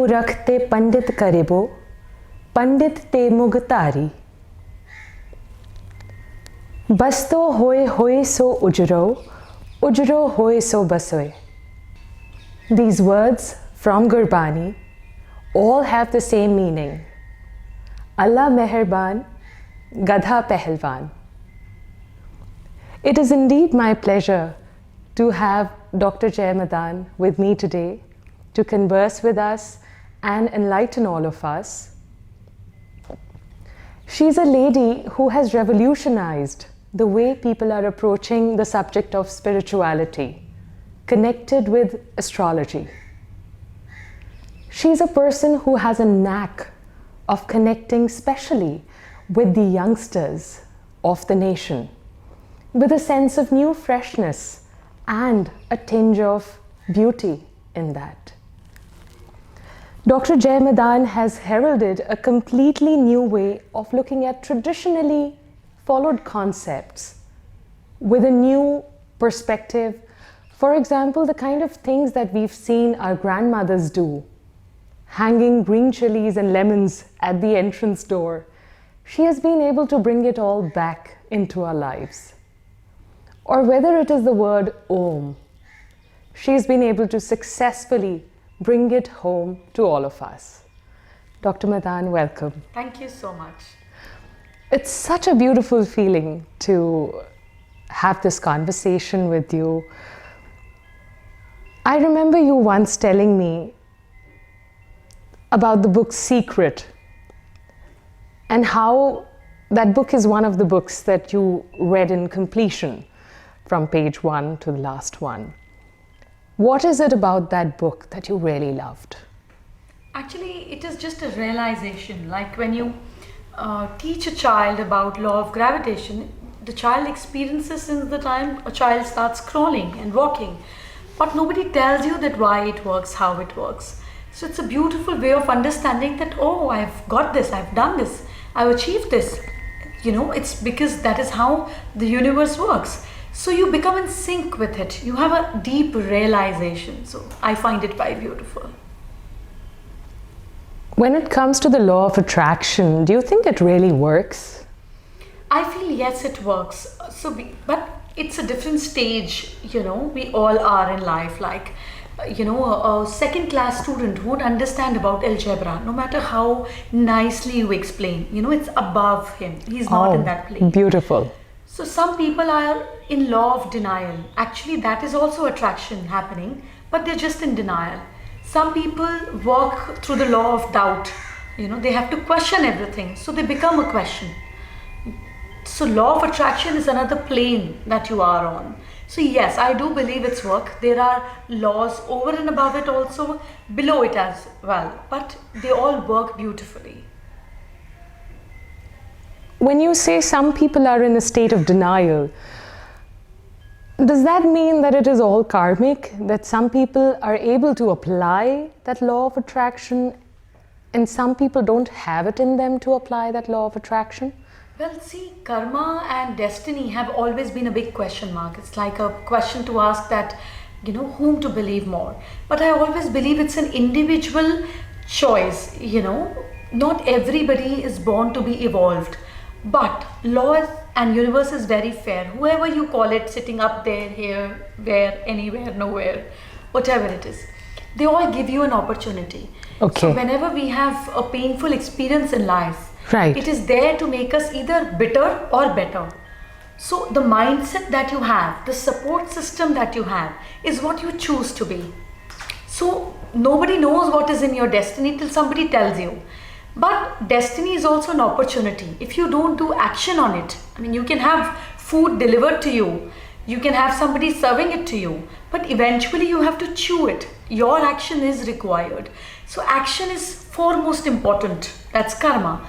मूरख ते पंडित करिबो, पंडित ते मुगतारी। बस्तो होए होए so ujro, ujro hoye so basoe. These words from Gurbani all have the same meaning. Allah meherban, gadha pehelvan. It is indeed my pleasure to have Dr. Jai Madaan with me today to converse with us and enlighten all of us. She's a lady who has revolutionized the way people are approaching the subject of spirituality, connected with astrology. She's a person who has a knack of connecting specially with the youngsters of the nation, with a sense of new freshness and a tinge of beauty in that. Dr. Jai Madaan has heralded a completely new way of looking at traditionally followed concepts with a new perspective. For example, the kind of things that we've seen our grandmothers do, hanging green chilies and lemons at the entrance door. She has been able to bring it all back into our lives. Or whether it is the word Om, she's been able to successfully bring it home to all of us. Dr. Madaan, welcome. Thank you so much. It's such a beautiful feeling to have this conversation with you. I remember you once telling me about the book Secret and how that book is one of the books that you read in completion from page 1 to the last one. What is it about that book that you really loved? Actually, it is just a realization. Like when you teach a child about law of gravitation, the child experiences since the time a child starts crawling and walking. But nobody tells you that why it works, how it works. So it's a beautiful way of understanding that, oh, I've got this, I've done this, I've achieved this. You know, it's because that is how the universe works. So you become in sync with it. You have a deep realization. So I find it very beautiful. When it comes to the law of attraction, do you think it really works? I feel yes, it works. But it's a different stage, you know, we all are in life. Like, you know, a second class student won't understand about algebra, no matter how nicely you explain. You know, it's above him. He's not in that plane. Beautiful. So some people are in law of denial. Actually, that is also attraction happening, but they're just in denial. Some people walk through the law of doubt. You know, they have to question everything. So they become a question. So law of attraction is another plane that you are on. So yes, I do believe it's work. There are laws over and above it also, below it as well. But they all work beautifully. When you say some people are in a state of denial, does that mean that it is all karmic? That some people are able to apply that law of attraction and some people don't have it in them to apply that law of attraction? Well, see, karma and destiny have always been a big question mark. It's like a question to ask that, you know, whom to believe more. But I always believe it's an individual choice, you know. Not everybody is born to be evolved. But law and universe is very fair. Whoever you call it, sitting up there, here, where, anywhere, nowhere, whatever it is, they all give you an opportunity. Okay. So whenever we have a painful experience in life, right, it is there to make us either bitter or better. So the mindset that you have, the support system that you have, is what you choose to be. So nobody knows what is in your destiny till somebody tells you. But destiny is also an opportunity. If you don't do action on it, I mean, you can have food delivered to you, you can have somebody serving it to you, but eventually you have to chew it. Your action is required. So action is foremost important. That's karma.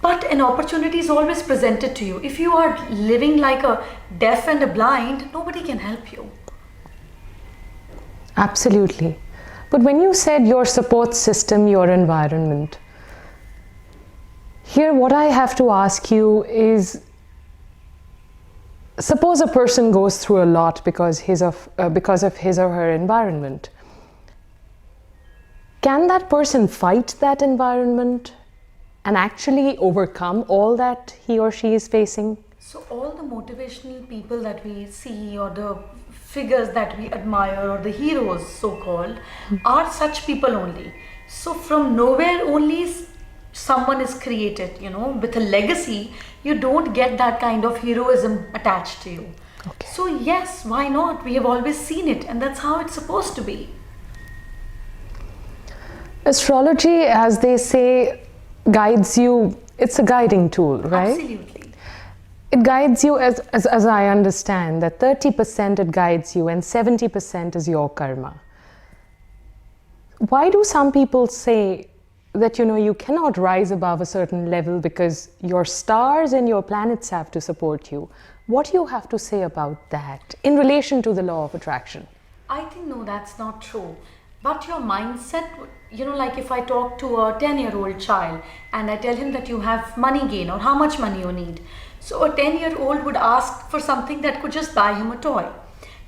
But an opportunity is always presented to you. If you are living like a deaf and a blind, nobody can help you. Absolutely. But when you said your support system, your environment, here what I have to ask you is, suppose a person goes through a lot because of his or her environment. can that person fight that environment and actually overcome all that he or she is facing? So all the motivational people that we see, or the figures that we admire, or the heroes so-called, are such people only. So from nowhere only someone is created, with a legacy. You don't get that kind of heroism attached to you. Okay. So yes, why not? We have always seen it, and that's how it's supposed to be. Astrology, as they say, guides you. It's a guiding tool, right? Absolutely. It guides you, as I understand, that 30% it guides you and 70% is your karma. Why do some people say that, you cannot rise above a certain level because your stars and your planets have to support you? What do you have to say about that in relation to the law of attraction? I think no, that's not true. But your mindset, like if I talk to a 10-year-old child and I tell him that you have money gain or how much money you need. So a 10-year-old would ask for something that could just buy him a toy.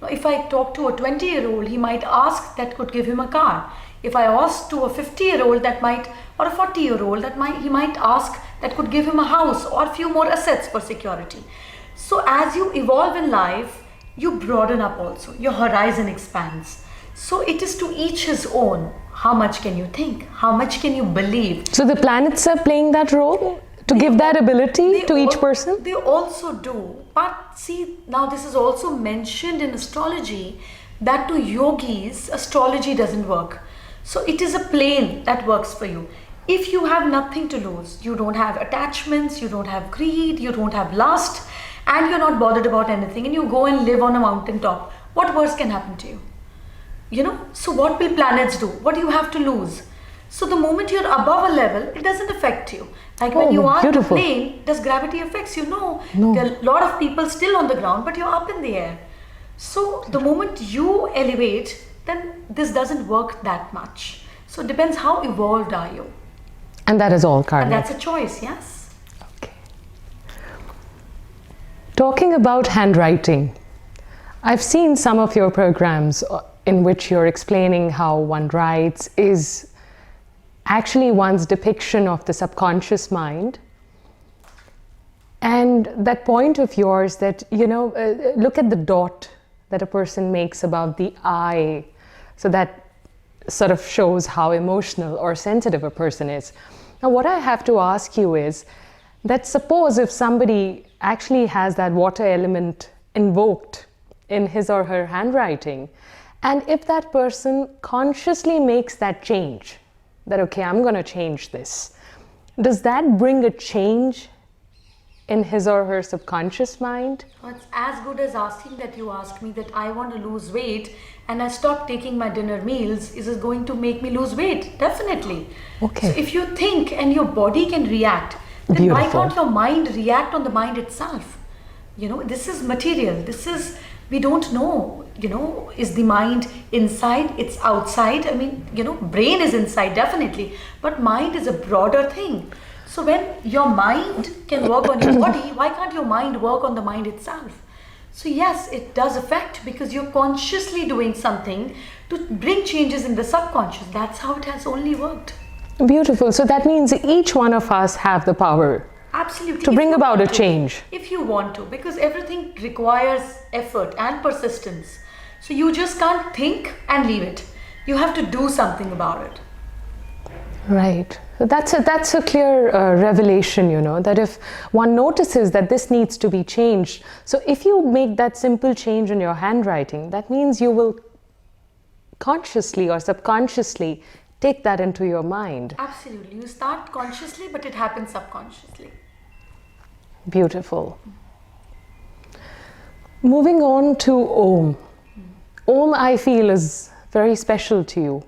Now, if I talk to a 20-year-old, he might ask that could give him a car. If I ask to a 50-year-old or a 40-year-old, he might ask that could give him a house or a few more assets for security. So as you evolve in life, you broaden up also. Your horizon expands. So it is to each his own. How much can you think? How much can you believe? So the planets are playing that role to give that ability to each person? They also do. But see, now this is also mentioned in astrology that to yogis, astrology doesn't work. So it is a plane that works for you. If you have nothing to lose, you don't have attachments, you don't have greed, you don't have lust, and you're not bothered about anything, and you go and live on a mountaintop, what worse can happen to you? So what will planets do? What do you have to lose? So the moment you're above a level, it doesn't affect you. Like when you are in a plane, does gravity affect you? No. There are a lot of people still on the ground, but you're up in the air. So the moment you elevate, then this doesn't work that much. So it depends how evolved are you. And that is all karmic. And that's a choice, yes. Okay. Talking about handwriting, I've seen some of your programs in which you're explaining how one writes is actually one's depiction of the subconscious mind. And that point of yours that, look at the dot that a person makes above the eye. So that sort of shows how emotional or sensitive a person is. Now, what I have to ask you is that suppose if somebody actually has that water element invoked in his or her handwriting, and if that person consciously makes that change, that, okay, I'm going to change this, does that bring a change in his or her subconscious mind? Well, it's as good as asking that you ask me that I want to lose weight and I stop taking my dinner meals. Is it going to make me lose weight? Definitely. Okay. So if you think and your body can react, then Beautiful. Why can't your mind react on the mind itself? This is material. We don't know, is the mind inside, it's outside. Brain is inside, definitely. But mind is a broader thing. So when your mind can work on your body, why can't your mind work on the mind itself? So yes, it does affect because you're consciously doing something to bring changes in the subconscious. That's how it has only worked. Beautiful. So that means each one of us have the power. Absolutely. To bring about a change. If you want to, because everything requires effort and persistence. So you just can't think and leave it. You have to do something about it. Right. So that's a clear revelation, that if one notices that this needs to be changed, so if you make that simple change in your handwriting, that means you will consciously or subconsciously take that into your mind. Absolutely. You start consciously, but it happens subconsciously. Beautiful. Moving on to Om. Om, I feel, is very special to you.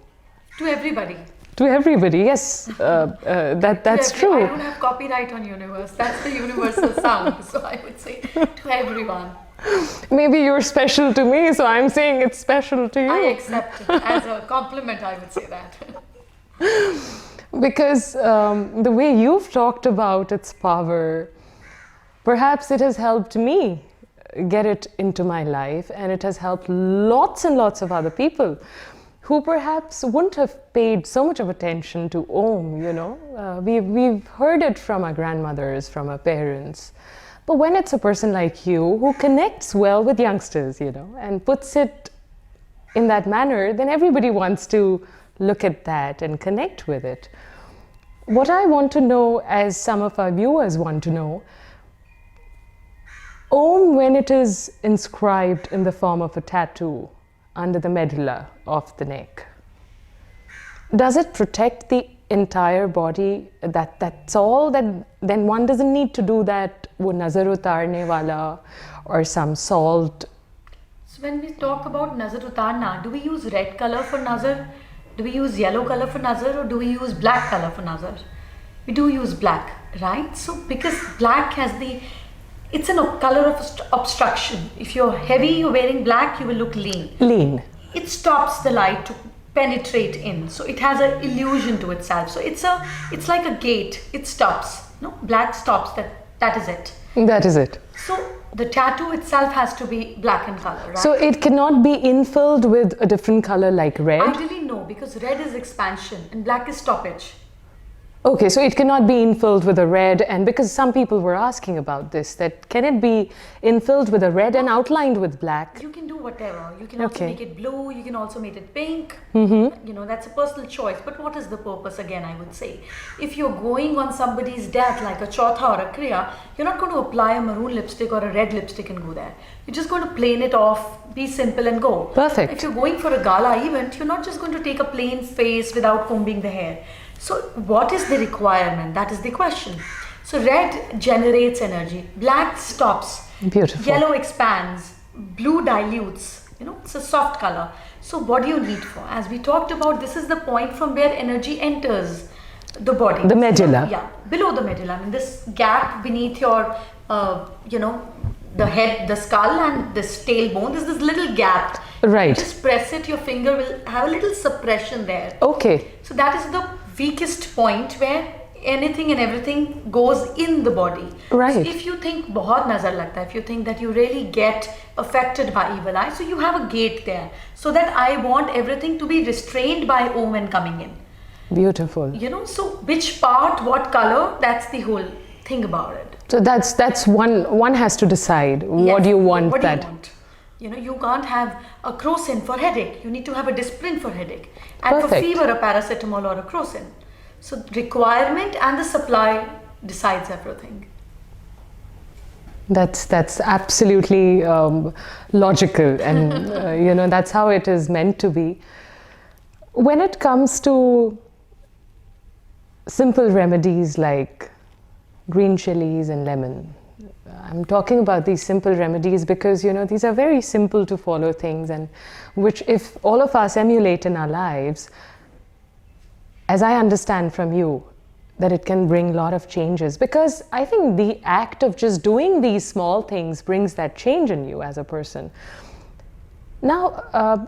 To everybody. To everybody, yes. That's true. I don't have copyright on universe. That's the universal sound. So I would say to everyone. Maybe you're special to me, so I'm saying it's special to you. I accept it. As a compliment, I would say that. Because the way you've talked about its power, perhaps it has helped me get it into my life, and it has helped lots and lots of other people who perhaps wouldn't have paid so much of attention to Om, we've heard it from our grandmothers, from our parents. But when it's a person like you who connects well with youngsters, and puts it in that manner, then everybody wants to look at that and connect with it. What I want to know, as some of our viewers want to know, Om, when it is inscribed in the form of a tattoo under the medulla of the neck, does it protect the entire body? That's all? Then one doesn't need to do that wo nazar utarne wala or some salt. So when we talk about nazar utarna, do we use red color for nazar? Do we use yellow color for nazar, or do we use black color for nazar? We do use black, right? So because black has it's a color of obstruction. If you're heavy, you're wearing black, you will look lean. Lean. It stops the light to penetrate in. So it has an illusion to itself. So it's like a gate. It stops. No, black stops. That is it. That is it. So the tattoo itself has to be black in color, right? So it cannot be infilled with a different color like red? Ideally, no, because red is expansion and black is stoppage. Okay, so it cannot be infilled with a red, and because some people were asking about this, that can it be infilled with a red and outlined with black? You can do whatever. You can also make it blue, you can also make it pink. That's a personal choice. But what is the purpose again, I would say? If you're going on somebody's death, like a chautha or a kriya, you're not going to apply a maroon lipstick or a red lipstick and go there. You're just going to plane it off, be simple and go. Perfect. If you're going for a gala event, you're not just going to take a plain face without combing the hair. So what is the requirement? That is the question. So red generates energy, black stops, beautiful, yellow expands, blue dilutes, it's a soft color. So what do you need for? As we talked about, this is the point from where energy enters the body. The medulla. Yeah, below the medulla. I mean, this gap beneath your, the head, the skull and this tailbone, there's this little gap. Right. Just press it, your finger will have a little suppression there. Okay. So that is the weakest point where anything and everything goes in the body. Right. So if you think bahut nazar lagta, if you think that you really get affected by evil eye, so you have a gate there. So that I want everything to be restrained by Om and coming in. Beautiful. So which part, what color, that's the whole thing about it. So that's one has to decide what do you want. What do you want? You can't have a crocin for headache. You need to have a Disprin for headache. And Perfect. for fever, a paracetamol or a crocin. So requirement and the supply decides everything. That's absolutely logical, and that's how it is meant to be. When it comes to simple remedies like green chilies and lemon, I'm talking about these simple remedies because these are very simple to follow things, and which if all of us emulate in our lives, as I understand from you, that it can bring a lot of changes, because I think the act of just doing these small things brings that change in you as a person. Now,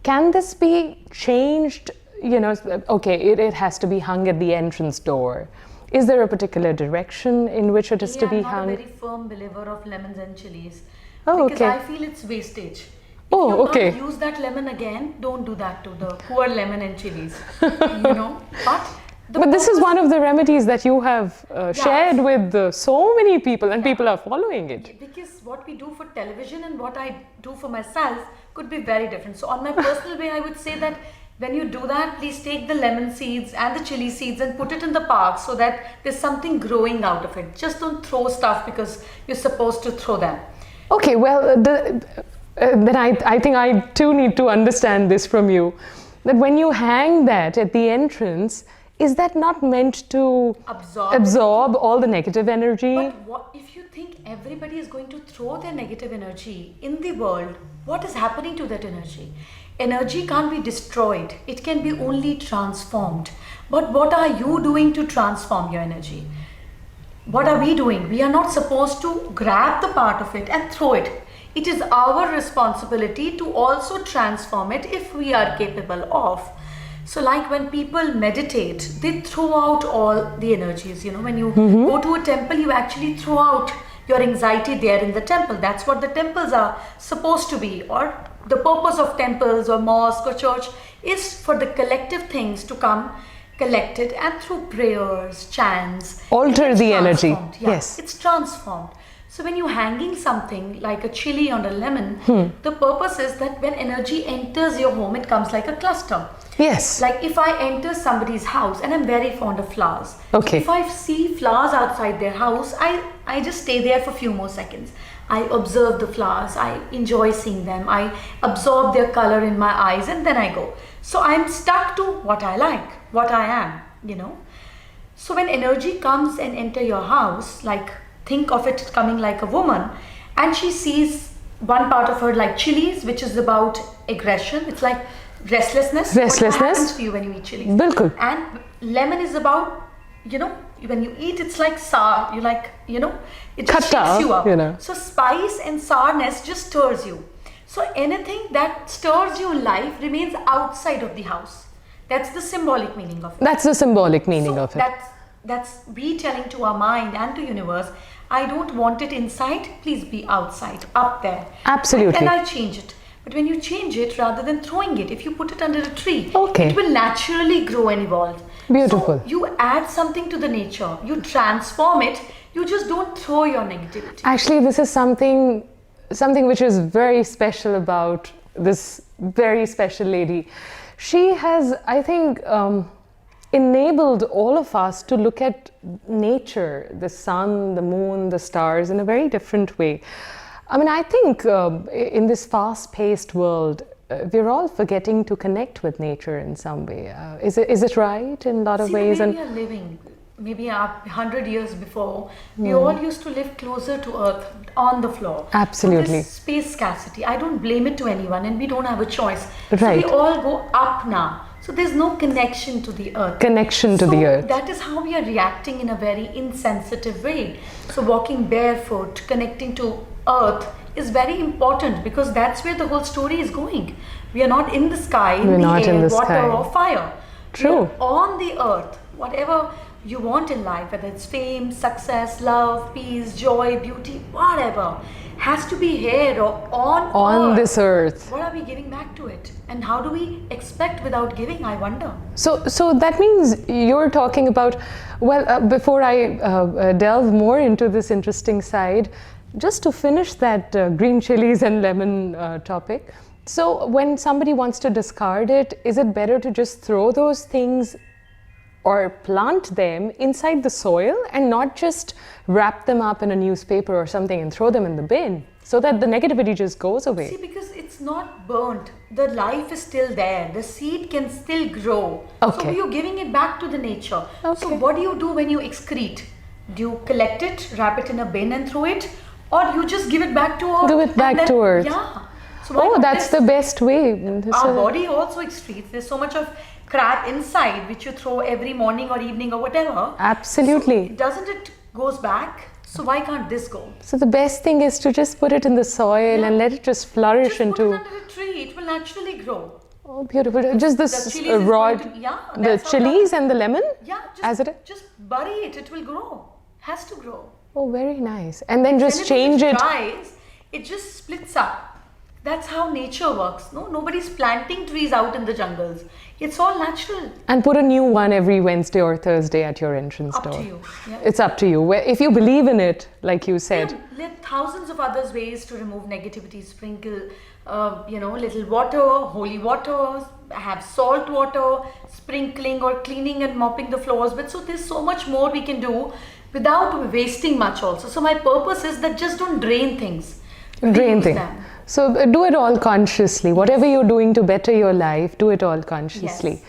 can this be changed? Okay, it has to be hung at the entrance door. Is there a particular direction in which it is to be hung? I'm not a very firm believer of lemons and chilies. Oh, because okay. I feel it's wastage. If you use that lemon again, don't do that to the poor lemon and chilies. But this is one of the remedies that you have shared with so many people, and people are following it. Because what we do for television and what I do for myself could be very different. So on my personal way, I would say that when you do that, please take the lemon seeds and the chili seeds and put it in the park so that there's something growing out of it. Just don't throw stuff because you're supposed to throw them. Okay, well, then I think I too need to understand this from you. That when you hang that at the entrance, is that not meant to absorb all the negative energy? But if you think everybody is going to throw their negative energy in the world, what is happening to that energy? Energy can't be destroyed. It can be only transformed. But what are you doing to transform your energy? What are we doing? We are not supposed to grab the part of it and throw it. It is our responsibility to also transform it if we are capable of. So like when people meditate, they throw out all the energies. When you go to a temple, you actually throw out your anxiety there in the temple. That's what the temples are supposed to be, or The purpose of temples or mosque or church is for the collective things to come collected, and through prayers, chants, Alter it's the energy. transformed. Yeah, Yes. it's transformed. So when you're hanging something like a chili on a lemon, the purpose is that when energy enters your home, it comes like a cluster. Yes. Like if I enter somebody's house, and I'm very fond of flowers. Okay. If I see flowers outside their house, I just stay there for a few more seconds. I observe the flowers, I enjoy seeing them, I absorb their color in my eyes, and then I go. So I'm stuck to what I like, what I am, you know. So when energy comes and enter your house, like think of it coming like a woman, and she sees one part of her like chilies, which is about aggression. It's like restlessness. What happens to you when you eat chilies? Bilkul. And lemon is about, you know, when you eat, it's like sour. You like, you know, it just Khatta, shakes you up. you know. So spice and sourness just stirs you. So anything that stirs your life remains outside of the house. That's the symbolic meaning of it. That's the symbolic meaning of it. That's we telling to our mind and to universe, I don't want it inside, please be outside, up there. Absolutely. And then I change it. But when you change it, rather than throwing it, if you put it under a tree, Okay. it will naturally grow and evolve. Beautiful. So you add something to the nature, you transform it, you just don't throw your negativity. Actually, this is something which is very special about this very special lady. She has, I think, enabled all of us to look at nature, the sun, the moon, the stars in a very different way. I mean, I think in this fast-paced world, we're all forgetting to connect with nature in some way. Is it right in a lot of See, ways? The way we are living, maybe 100 years before, we all used to live closer to earth, on the floor. Absolutely. So this space scarcity, I don't blame it to anyone, and we don't have a choice. Right. So we all go up now. So there's no connection to the earth. Connection to the earth. That is how we are reacting in a very insensitive way. So walking barefoot, connecting to earth is very important, because that's where the whole story is going. We are not in the sky, in the air, water or fire. True. We are on the earth. Whatever you want in life, whether it's fame, success, love, peace, joy, beauty, whatever, has to be here or on this earth. What are we giving back to it? And how do we expect without giving, I wonder. So that means you're talking about, well, before I delve more into this interesting side, just to finish that green chilies and lemon topic. So when somebody wants to discard it, is it better to just throw those things or plant them inside the soil and not just wrap them up in a newspaper or something and throw them in the bin, so that the negativity just goes away? See, because it's not burnt. The life is still there. The seed can still grow. Okay. So you're giving it back to the nature. Okay. So what do you do when you excrete? Do you collect it, wrap it in a bin and throw it? Or you just give it back to earth? Give it back to earth. Yeah. So why not that's the best way. Our body also excretes. There's so much of crap inside which you throw every morning or evening or whatever. Absolutely. So doesn't it goes back? So why can't this go? So the best thing is to just put it in the soil and let it just flourish Just into. put it under a tree. It will naturally grow. Oh, beautiful! Just this The chilies is raw, going to- yeah, the that's how chilies and the lemon. Yeah, as it is. just bury it. It will grow. Has to grow. Oh, very nice. And then just change Anything it. which dries, it just splits up. That's how nature works. No, nobody's planting trees out in the jungles. It's all natural. And put a new one every Wednesday or Thursday at your entrance Up door. to you. Yeah. It's up to you. If you believe in it, like you said. There are thousands of other ways to remove negativity. Sprinkle, little water, holy water, have salt water, sprinkling or cleaning and mopping the floors. But so there's so much more we can do without wasting much also. So my purpose is that just don't drain things. Drain Reuse things. them. So do it all consciously. Whatever you're doing to better your life, do it all consciously.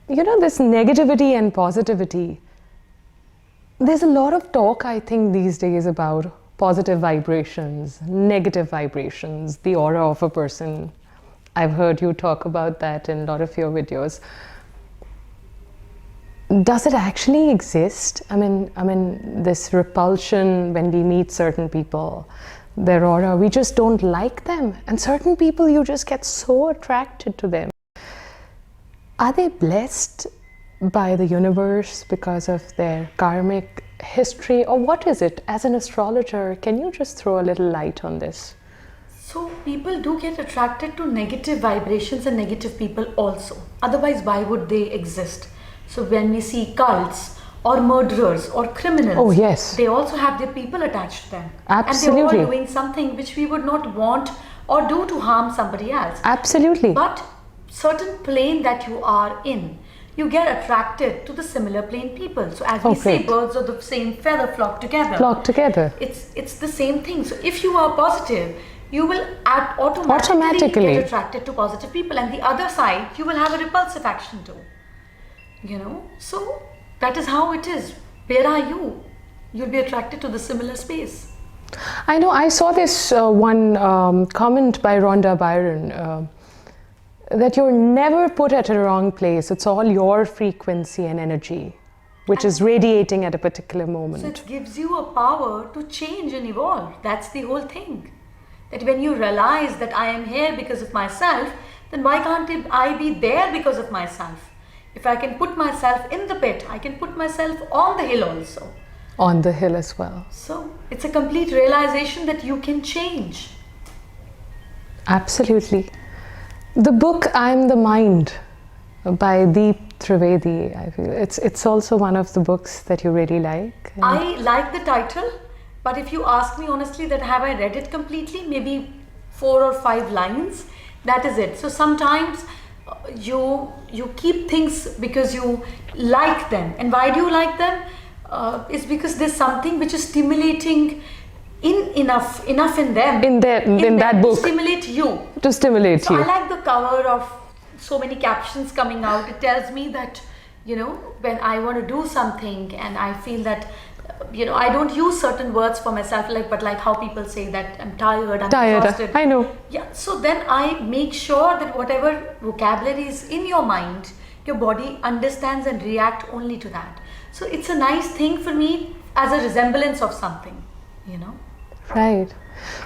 Yes. You know, this negativity and positivity, there's a lot of talk, I think, these days about positive vibrations, negative vibrations, the aura of a person. I've heard you talk about that in a lot of your videos. Does it actually exist? I mean, this repulsion when we meet certain people, their aura, we just don't like them. And certain people, you just get so attracted to them. Are they blessed by the universe because of their karmic history, or what is it? As an astrologer, can you just throw a little light on this? So people do get attracted to negative vibrations and negative people also. Otherwise, why would they exist? So when we see cults or murderers or criminals, Oh, yes. they also have their people attached to them. Absolutely. And they're all doing something which we would not want or do to harm somebody else. Absolutely. But certain plane that you are in, you get attracted to the similar plane people. So as we say, great. birds of the same feather flock together. Flock together. It's the same thing. So if you are positive, you will Automatically. get attracted to positive people, and the other side you will have a repulsive action too. So that is how it is. Where are you? You'll be attracted to the similar space. I know, I saw this one comment by Rhonda Byron, that you're never put at a wrong place. It's all your frequency and energy, which is radiating at a particular moment. So it gives you a power to change and evolve. That's the whole thing. That when you realize that I am here because of myself, then why can't I be there because of myself? If I can put myself in the pit, I can put myself on the hill also. On the hill as well. So it's a complete realization that you can change. Absolutely. The book I'm the Mind by Deep Trivedi, I feel it's also one of the books that you really like. I like the title, but if you ask me honestly that have I read it completely, maybe 4 or 5 lines, that is it. So sometimes you keep things because you like them. And why do you like them? It's because there's something which is stimulating enough in them. In that book. To stimulate you. To stimulate So you. I like the cover of so many captions coming out. It tells me that, when I want to do something and I feel that, I don't use certain words for myself, but how people say that I'm tired, I'm exhausted. I know. Yeah. So then I make sure that whatever vocabulary is in your mind, your body understands and react only to that. So it's a nice thing for me as a resemblance of something, Right.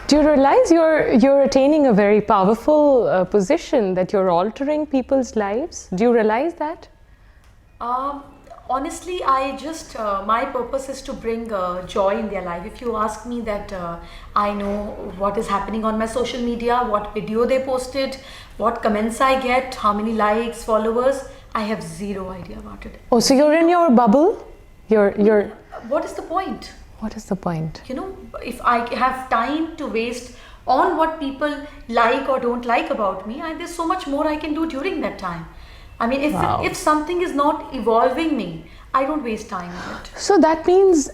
Do you realize you're attaining a very powerful position, that you're altering people's lives? Do you realize that? Honestly, I just, my purpose is to bring joy in their life. If you ask me that I know what is happening on my social media, what video they posted, what comments I get, how many likes, followers, I have zero idea about it. Oh, so you're in your bubble? You're. What is the point? What is the point? If I have time to waste on what people like or don't like about me, there's so much more I can do during that time. I mean, if something is not evolving me, I don't waste time on it. So that means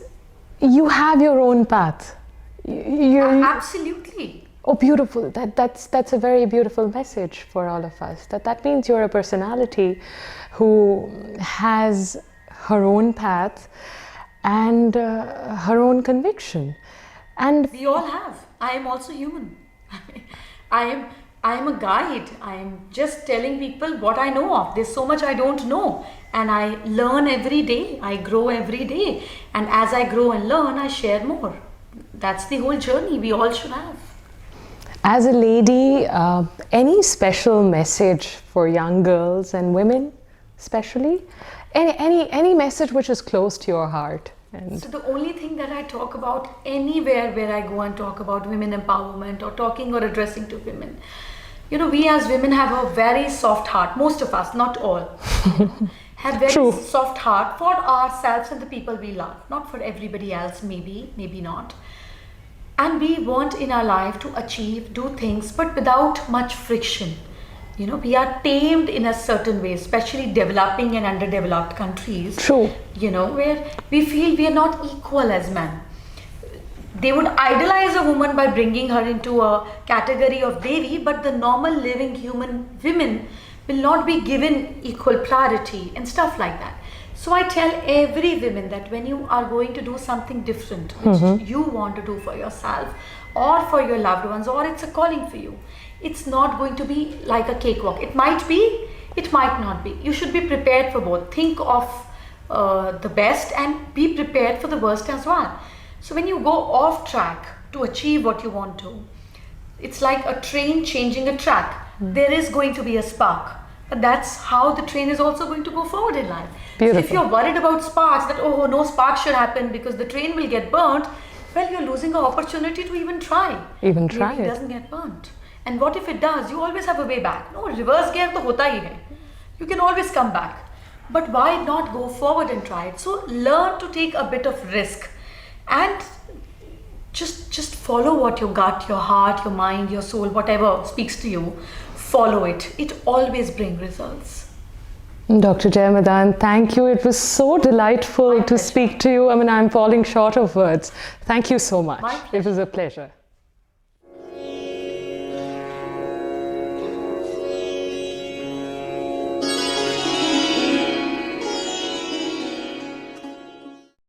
you have your own path. Absolutely. Oh, beautiful. That's a very beautiful message for all of us. That means you're a personality who has her own path and her own conviction. And we all have. I am also human. I am a guide. I am just telling people what I know of. There's so much I don't know, and I learn every day. I grow every day, and as I grow and learn, I share more. That's the whole journey we all should have. As a lady, any special message for young girls and women, especially? Any message which is close to your heart? So the only thing that I talk about anywhere where I go and talk about women empowerment or talking or addressing to women, we as women have a very soft heart. Most of us, not all, have very True. soft heart for ourselves and the people we love. Not for everybody else, maybe not. And we want in our life to achieve, do things, but without much friction. We are tamed in a certain way, especially developing and underdeveloped countries. True. Where we feel we are not equal as men. They would idolize a woman by bringing her into a category of Devi, but the normal living human women will not be given equal priority and stuff like that. So I tell every woman that when you are going to do something different, which you want to do for yourself or for your loved ones, or it's a calling for you, it's not going to be like a cakewalk. It might be, it might not be. You should be prepared for both. Think of the best and be prepared for the worst as well. So when you go off track to achieve what you want to, it's like a train changing a track. There is going to be a spark, but that's how the train is also going to go forward in life. Beautiful. So if you're worried about sparks, that no spark should happen because the train will get burnt, well, you're losing an opportunity to even try. Even try Maybe it. it doesn't get burnt. And what if it does? You always have a way back. No, reverse gear to hota hi hai. You can always come back. But why not go forward and try it? So learn to take a bit of risk and just follow what your gut, your heart, your mind, your soul, whatever speaks to you. Follow it. It always brings results. Dr. Jai Madaan, thank you. It was so delightful to speak to you. I mean, I'm falling short of words. Thank you so much. My pleasure. It was a pleasure.